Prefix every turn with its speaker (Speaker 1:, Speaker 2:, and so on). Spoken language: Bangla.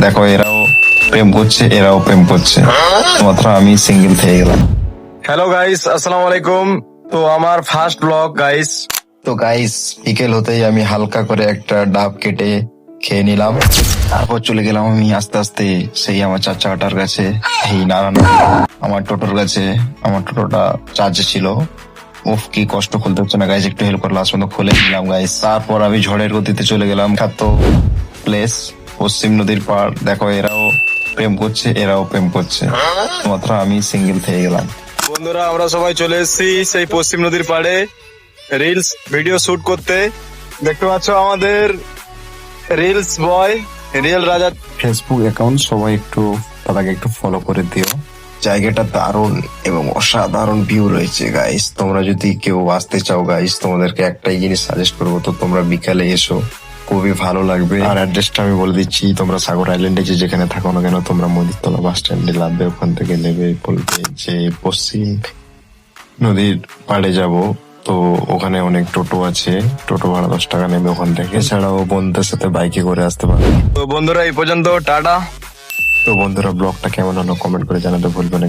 Speaker 1: দেখো এরাও প্রেম করছে, এরাও প্রেম করছে, মাত্র আমি সিঙ্গেল থেকে গেলাম।
Speaker 2: হ্যালো গাইস, আসসালামু আলাইকুম। তো আমার ফার্স্ট ব্লগ গাইস।
Speaker 1: তো গাইস, বিকেল হতেই আমি হালকা করে একটা ডাব কেটে খেয়ে নিলাম। তারপর চলে গেলাম আমি আস্তে আস্তে সেই আমার চার চাকাটার কাছে, এই নারায়ণ আমার টোটোর কাছে। আমার টোটোটা চার্জে ছিল। উফ, কি কষ্ট, খুলতে হচ্ছে না গাইস, একটু হেল্প করে লাস্ট পর্যন্ত খুলে নিলাম গাইস। তারপর আমি ঝড়ের গতিতে চলে গেলাম খ্যাত প্লেস পশ্চিম নদীর পাড়। দেখো এরাও প্রেম করছে, এরাও প্রেম করছে, মাত্র আমি সিঙ্গেল থেকে গেলাম।
Speaker 2: বন্ধুরা, আমরা সবাই চলে এসেছি সেই পশ্চিম নদীর পাড়ে রিলস ভিডিও শুট করতে। দেখতে পাচ্ছ আমাদের রিলস বয়, রিয়েল রাজা।
Speaker 1: ফেসবুক অ্যাকাউন্ট সবাই একটু তাদেরকে একটু ফলো করে দিও। জায়গাটা দারুণ এবং অসাধারণ ভিউ রয়েছে গাইস। তোমরা যদি কেউ আসতে চাও গাইস, তোমাদেরকে একটাই জিনিস সাজেস্ট করবো, তো তোমরা বিকালে এসো, খুবই ভালো লাগবে। আর অ্যাড্রেসটা আমি বলে দিচ্ছি, তোমরা সাগর আইল্যান্ডে যে যেখানে থাকো না কেন, তোমরা মদিরতলা বাস স্ট্যান্ডে নামবে, ওখান থেকে নেবে, বলবে যে পশ্চিম নদীর পাড়ে যাব। তো ওখানে অনেক টোটো আছে, টোটো ভাড়া 10 টাকা নেবে ওখান থেকে। এছাড়াও বন্ধুদের সাথে বাইকে করে আসতে পারবে।
Speaker 2: তো বন্ধুরা, এই পর্যন্ত টাটা।
Speaker 1: তো বন্ধুরা, ব্লগটা কেমন হলো কমেন্ট করে জানাতে ভুলবে না।